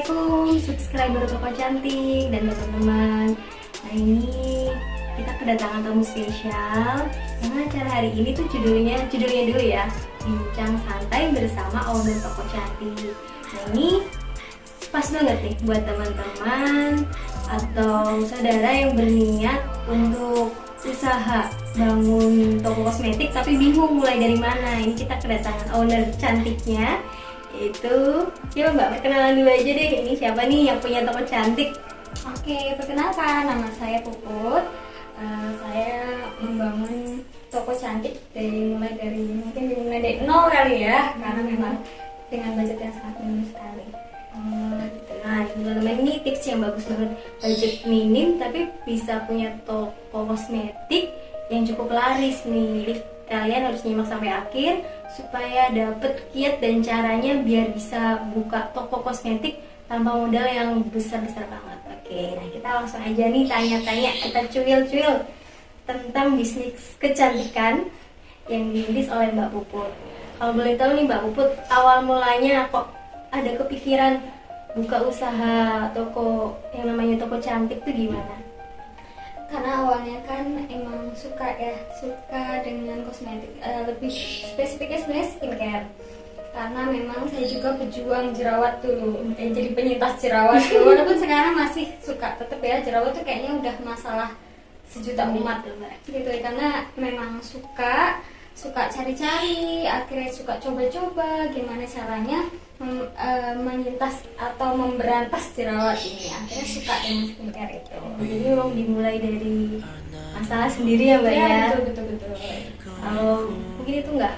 Assalamualaikum subscriber Toko Cantik dan teman-teman. Nah ini kita kedatangan tamu spesial. Karena acara hari ini tuh judulnya dulu ya, Bincang Santai bersama owner Toko Cantik. Nah ini pas banget nih buat teman-teman atau saudara yang berniat untuk usaha bangun toko kosmetik tapi bingung mulai dari mana. Ini kita kedatangan owner cantiknya, yaitu coba Mbak perkenalan dulu aja deh. Ini siapa nih yang punya toko cantik? Oke, perkenalkan, nama saya Puput. Saya membangun toko cantik mulai dari nol kali ya, karena memang dengan budget yang sangat minim sekali. Nah teman-teman, ini tips yang bagus banget. Budget minim tapi bisa punya toko kosmetik yang cukup laris nih. Jadi kalian harus nyimak sampai akhir supaya dapet kiat dan caranya biar bisa buka toko kosmetik tanpa modal yang besar-besar banget. Oke, nah kita langsung aja nih tanya-tanya, kita cuil-cuil tentang bisnis kecantikan yang dirintis oleh Mbak Puput. Kalau boleh tahu nih Mbak Puput, awal mulanya kok ada kepikiran buka usaha toko yang namanya toko cantik tuh gimana? Karena awalnya kan emang suka dengan kosmetik, lebih spesifiknya sebenarnya skincare. Karena memang saya juga pejuang jerawat dulu, jadi penyintas jerawat dulu. Walaupun sekarang masih suka, tetap ya jerawat tuh kayaknya udah masalah sejuta umat gitu. Karena memang suka cari-cari, akhirnya suka coba-coba gimana caranya menyintas atau memberantas jerawat ini. Akhirnya suka dengan skincare itu. Jadi memang dimulai dari masalah sendiri ya Mbak ya? Betul. Kalau mungkin itu nggak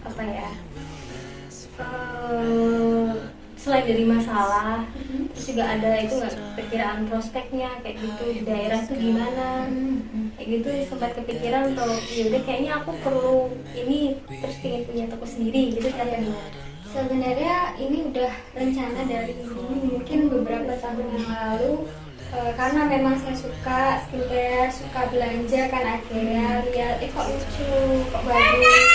apa ya, selain dari masalah, terus juga ada itu nggak perkiraan prospeknya kayak gitu di daerah tuh gimana? Kayak gitu sempat kepikiran atau yaudah kayaknya aku perlu ini terus pengen punya toko sendiri gitu kan ya? Sebenarnya ini udah rencana dari mungkin beberapa tahun yang lalu, karena memang saya suka skincare, suka belanja kan, akhirnya lihat kok lucu, kok bagus,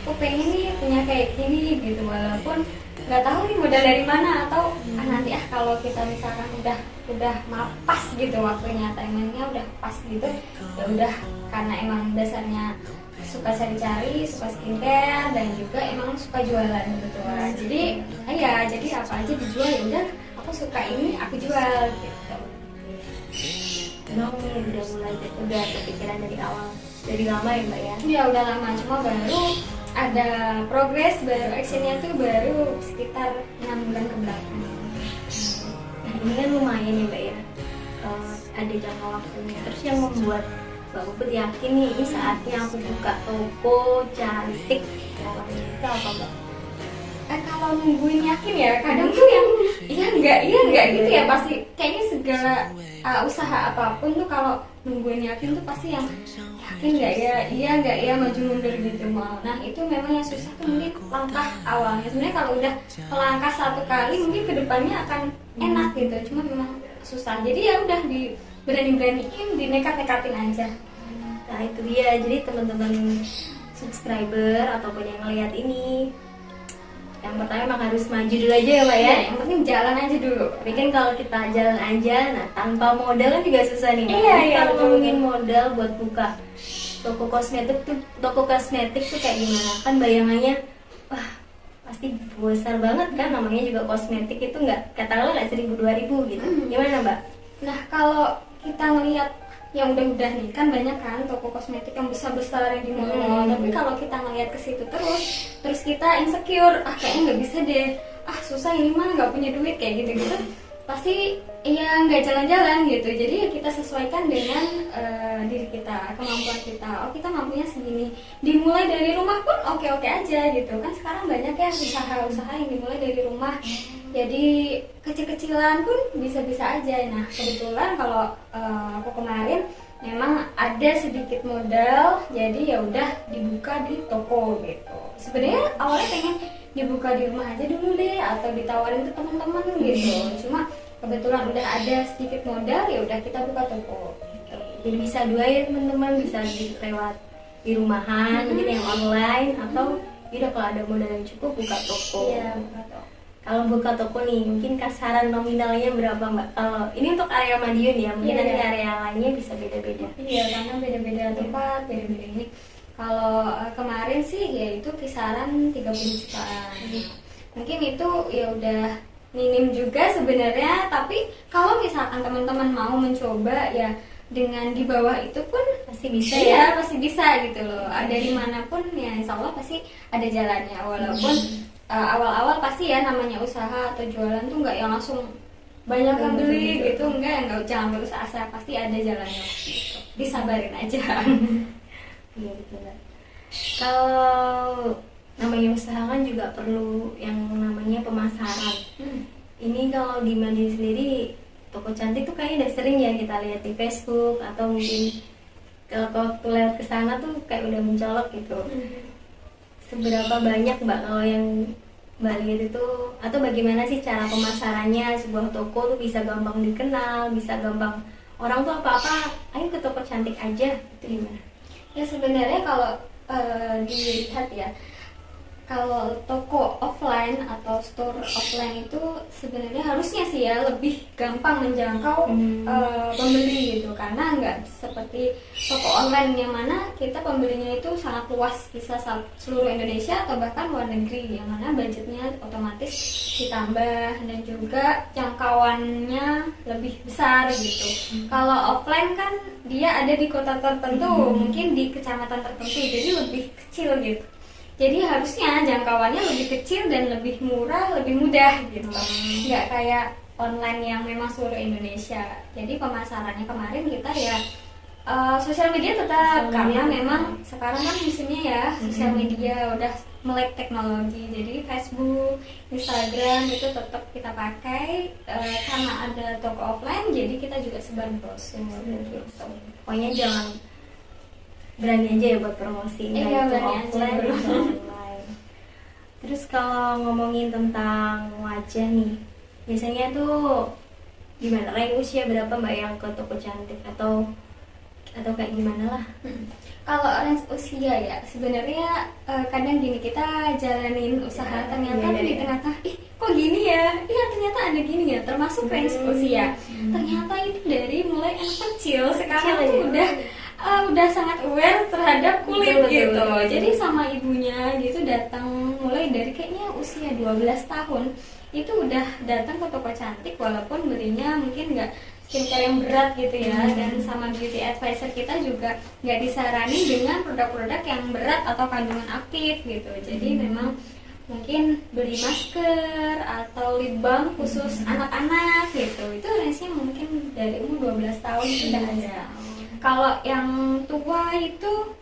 aku pengen nih punya kayak gini gitu. Walaupun nggak tahu nih modal dari mana, atau nanti kalau kita misalkan udah mapas gitu waktunya, timingnya udah pas gitu, ya udah. Karena emang dasarnya suka cari-cari, suka skincare, dan juga emang suka jualan gitu lah. Jadi apa aja dijual, ya udah aku suka ini aku jual gitu. Emang udah kepikiran dari awal, dari lama ya Mbak ya? Ya udah lama, cuma baru ada progres, baru actionnya tuh baru sekitar 6 bulan ke belakang. Nah ini kan lumayan ya Mbak ya, ada jangka waktunya. Terus yang membuat Mbak Puput yakin nih ini saatnya aku buka toko cantik itu apa Mbak? Kalau nungguin yakin ya, kadang tuh yang iya enggak gitu ya. Pasti kayaknya segala usaha apapun tuh kalau nungguin yakin tuh pasti yang yakin nggak ya, iya nggak ya, maju mundur gitu mau. Nah itu memang yang susah tuh mungkin langkah awalnya. Sebenarnya kalau udah melangkah satu kali mungkin kedepannya akan enak gitu, cuma memang susah. Jadi ya udah berani-beraniin, dinekat-nekatin aja. Nah itu dia, jadi teman-teman subscriber ataupun yang ngeliat ini, yang pertama emang harus maju dulu aja ya Mbak ya. Yang penting jalan aja dulu. Tapi kan kalau kita jalan aja, nah tanpa modal kan juga susah nih Mbak. Kalau ngomongin modal buat buka toko kosmetik tuh kayak gimana? Kan bayangannya, wah pasti besar banget kan, namanya juga kosmetik itu katakanlah nggak 1.000-2.000 gitu. Gimana Mbak? Nah kalau kita ngelihat yang udah nih kan banyak kan toko kosmetik yang besar-besar yang di mall. Tapi kalau kita ngelihat ke situ terus kita insecure, kayaknya nggak bisa deh, susah ini mah, nggak punya duit kayak gitu pasti ya nggak jalan-jalan gitu. Jadi ya kita sesuaikan dengan diri kita, kemampuan kita. Kita mampunya segini, dimulai dari rumah pun oke aja gitu kan. Sekarang banyak ya usaha-usaha yang dimulai dari rumah, jadi kecil-kecilan pun bisa-bisa aja. Nah kebetulan kalau aku kemarin memang ada sedikit modal, jadi ya udah dibuka di toko gitu. Sebenarnya awalnya pengen dibuka di rumah aja dulu deh, atau ditawarin ke teman-teman gitu. Cuma kebetulan udah ada sedikit modal, ya udah kita buka toko gitu. Jadi bisa dua ya teman-teman, bisa lewat di rumahan, mungkin yang online, atau udah kalau ada modal yang cukup buka toko. Iya, buka toko. kalau buka toko nih, mungkin kasaran nominalnya berapa Mbak? Kalau ini untuk area Madiun ya, mungkin Iya, nanti iya. area lainnya bisa beda-beda. Iya, karena beda-beda tempat, beda-beda ini. Kalau kemarin sih ya itu kisaran 30 jutaan. Mungkin itu ya udah minim juga sebenarnya, tapi kalau misalkan teman-teman mau mencoba ya dengan di bawah itu pun Pasti bisa iya, ya. pasti bisa gitu loh. Dari manapun ya insya Allah pasti ada jalannya. Walaupun awal-awal pasti ya namanya usaha atau jualan tuh nggak yang langsung banyak yang beli gitu, enggak jangan putus asa, pasti ada jalannya gitu. Disabarin aja. Iya betul Mbak. Kalau namanya usaha kan juga perlu yang namanya pemasaran. Ini kalau di Madiun sendiri toko cantik tuh kayaknya udah sering ya kita lihat di Facebook atau mungkin kalau waktu lewat ke sana tuh kayak udah mencolok gitu. Seberapa banyak Mbak kalau yang Mbak lihat itu, atau bagaimana sih cara pemasarannya sebuah toko tuh bisa gampang dikenal, bisa gampang orang tuh apa-apa, ayo ke toko cantik aja, itu gimana? Ya sebenarnya kalau dilihat ya, kalau toko offline atau store offline itu sebenarnya harusnya sih ya lebih gampang menjangkau pembeli gitu, karena nggak seperti toko online yang mana kita pembelinya itu sangat luas, bisa seluruh Indonesia atau bahkan luar negeri, yang mana budgetnya otomatis ditambah dan juga jangkauannya lebih besar gitu. Kalau offline kan dia ada di kota tertentu, mungkin di kecamatan tertentu, jadi lebih kecil gitu. Jadi harusnya jangkauannya lebih kecil dan lebih murah, lebih mudah gitu. Nggak kayak online yang memang seluruh Indonesia. Jadi pemasarannya kemarin kita ya sosial media tetap, karena memang sekarang kan musimnya ya sosial media udah melek teknologi. Jadi Facebook, Instagram itu tetap kita pakai, karena ada toko offline. Jadi kita juga sebar brosur gitu. Pokoknya jangan berani aja ya buat promosi, Iya, itu berani aja offline dulu. atau online. Terus kalau ngomongin tentang wajah nih, biasanya tuh gimana? Range usia berapa Mbak yang ke toko cantik atau kayak gimana lah? Kalau range usia ya sebenarnya kadang gini, kita jalanin usaha ternyata iya, di iya. tengah-tengah kok gini ya, iya ternyata ada gini ya, termasuk range usia. Ternyata itu dari mulai anak kecil sekarang Kecil tuh ya? udah sangat aware terhadap kulit Betul, gitu. betul. Jadi sama ibunya gitu datang mulai dari kayaknya usia 12 tahun itu udah datang ke toko cantik, walaupun belinya mungkin nggak skincare yang berat gitu ya, dan sama beauty advisor kita juga nggak disaranin dengan produk-produk yang berat atau kandungan aktif gitu. Jadi memang mungkin beli masker atau lip balm khusus anak-anak gitu, itu range-nya mungkin dari umur 12 tahun sudah ada. Kalau yang tua itu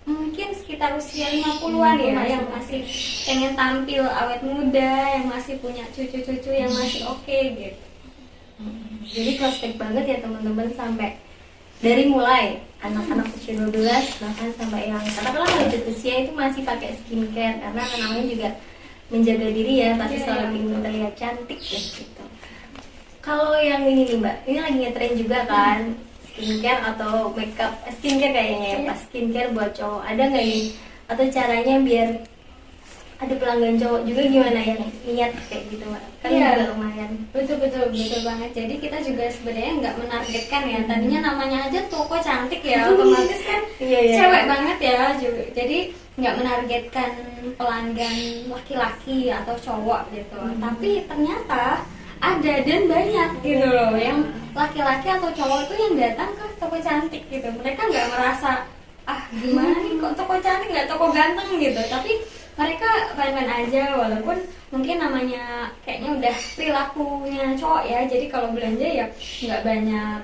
mungkin sekitar usia 50-an ya, yang masih pengen tampil awet muda, yang masih punya cucu-cucu yang masih oke gitu. Jadi prospek banget ya teman-teman, sampai dari mulai anak-anak usia 12 bahkan sampai yang katakanlah lanjut usia itu masih pakai skincare, karena namanya juga menjaga diri ya, pasti Iya, selalu iya. ingin terlihat cantik ya gitu. Kalau yang ini nih Mbak, ini lagi ngetren juga kan skincare atau makeup, skincare kayaknya ya, pas skincare buat cowok, ada nggak nih atau caranya biar ada pelanggan cowok juga gimana yang niat kayak gitu Mbak? Kan Iya. juga lumayan. Betul banget. Jadi kita juga sebenarnya nggak menargetkan ya. Tadinya namanya aja toko cantik ya, otomatis kan Iya, iya. cewek banget ya juga. Jadi nggak menargetkan pelanggan laki-laki atau cowok gitu. Tapi ternyata ada dan banyak gitu loh yang laki-laki atau cowok tuh yang datang ke toko cantik gitu. Mereka nggak merasa gimana nih kok toko cantik, nggak toko ganteng gitu. Tapi mereka fine-fine aja, walaupun mungkin namanya kayaknya udah perilakunya cowok ya. Jadi kalau belanja ya nggak banyak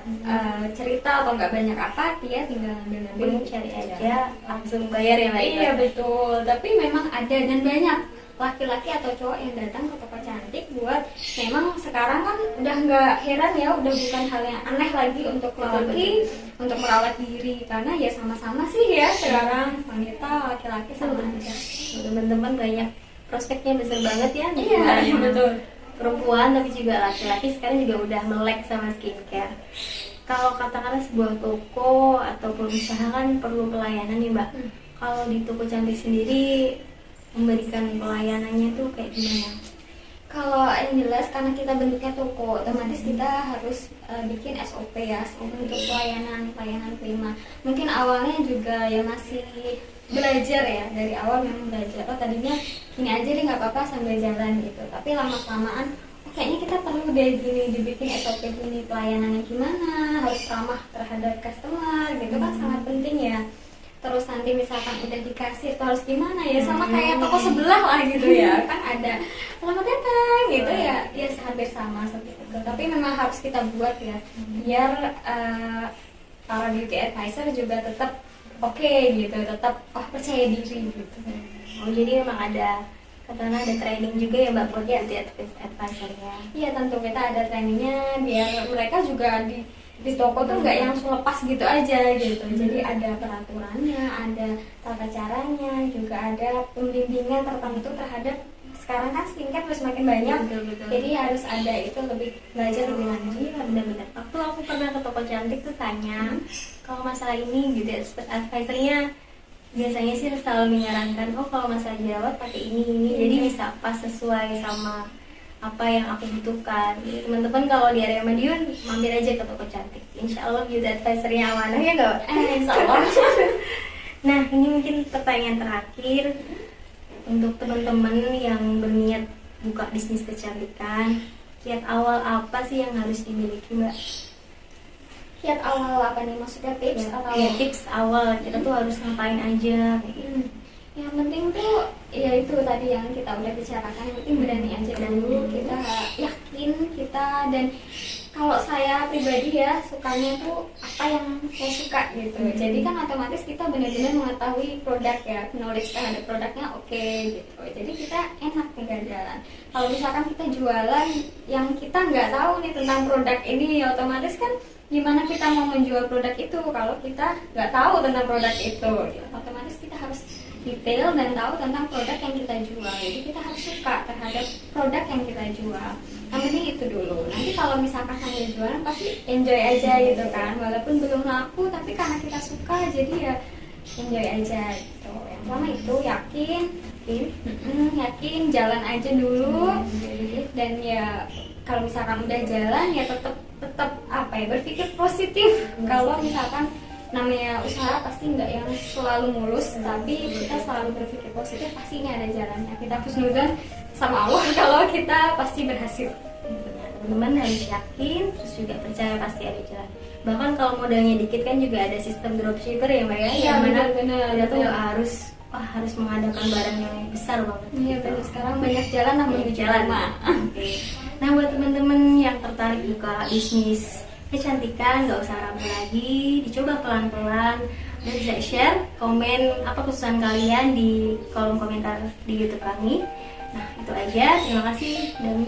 cerita atau nggak banyak apa, dia tinggal ngambil Cari aja langsung bayar ya Mbak? Iya betul, tapi memang ada dan banyak laki-laki atau cowok yang datang ke toko cantik buat, memang sekarang kan udah nggak heran ya, udah bukan hal yang aneh lagi untuk laki untuk merawat diri, karena ya sama-sama sih ya sekarang wanita laki-laki sama aja. Teman-teman banyak prospeknya besar banget ya. Iya, Bukan iya, betul. Perempuan tapi juga laki-laki sekarang juga udah melek sama skincare. Kalau katakanlah sebuah toko ataupun usaha kan perlu pelayanan nih Mbak. Kalau di toko cantik sendiri memberikan pelayanannya tuh kayak gimana? Kalau yang jelas karena kita bentuknya toko, otomatis kita harus bikin SOP ya, SOP untuk pelayanan prima. Mungkin awalnya juga ya masih belajar ya, dari awal memang belajar. Oh tadinya gini aja deh nggak apa-apa sambil jalan gitu. Tapi lama kelamaan, kayaknya kita perlu deh gini dibikin SOP gini, pelayanannya gimana, harus ramah terhadap customer gitu kan sangat penting ya. Terus nanti misalkan udah dikasih tuh harus gimana ya, sama kayak toko sebelah lah gitu ya kan ada selamat datang gitu ya, ya hampir sama seperti itu. Tapi memang harus kita buat ya biar para beauty advisor juga tetap oke gitu, tetap percaya diri gitu. Oh jadi memang ada katanya ada training juga ya Mbak buat beauty advisor-nya. Iya tentu kita ada trainingnya biar mereka juga di toko tuh nggak yang selepas gitu aja gitu. Jadi ada peraturannya, ada tata caranya, juga ada pembimbingan tertentu terhadap sekarang kan skincare terus makin banyak. Betul. Jadi harus ada itu lebih belajar lebih lanjut. Iya benar-benar. Waktu aku pernah ke toko cantik tuh tanya kalau masalah ini beauty advisor-nya biasanya sih selalu menyarankan kalau masalah jerawat pakai ini jadi bisa pas sesuai sama apa yang aku butuhkan. Jadi, teman-teman kalau di area Madiun mampir aja ke toko cantik. Insya Allah beauty advisornya amanah ya nggak? Insya Allah. Nah ini mungkin pertanyaan terakhir untuk teman-teman yang berniat buka bisnis kecantikan. Kiat awal apa sih yang harus dimiliki Mbak? Kiat awal apa nih maksudnya tips atau? Ya tips awal kita tuh harus ngapain aja. Yang penting tuh ya itu tadi yang kita udah bicarakan, yang penting berani aja dulu, kita yakin kita. Dan kalau saya pribadi ya sukanya tuh apa yang saya suka gitu. Jadi kan otomatis kita benar-benar mengetahui produk ya, knowledge terhadap produknya oke gitu. Jadi kita enak tinggal jalan. Kalau misalkan kita jualan yang kita nggak tahu nih tentang produk ini, ya otomatis kan gimana kita mau menjual produk itu kalau kita nggak tahu tentang produk itu gitu. Otomatis kita harus detail dan tahu tentang produk yang kita jual. Jadi kita harus suka terhadap produk yang kita jual. Yang penting itu dulu. Nanti kalau misalkan sambil jualan pasti enjoy aja gitu kan. Walaupun belum laku tapi karena kita suka jadi ya enjoy aja gitu. Yang pertama itu yakin jalan aja dulu. Dan ya kalau misalkan udah jalan ya tetap berpikir positif. Kalau misalkan namanya usaha pasti nggak yang selalu mulus, tapi kita selalu berpikir positif, pasti ini ada jalannya. Kita husnudzon sama Allah kalau kita pasti berhasil. Teman-teman harus yakin, terus juga percaya pasti ada jalan. Bahkan kalau modalnya dikit kan juga ada sistem dropshipper ya Mbak ya, yang mana kita tuh nggak harus mengadakan barang yang besar banget. Iya benar, sekarang banyak jalan namun di jalan. Nah buat teman-teman yang tertarik buka bisnis kecantikan nggak usah ragu lagi, dicoba pelan-pelan. Dan bisa share, komen apa kesusahan kalian di kolom komentar di YouTube kami. Nah itu aja, terima kasih dan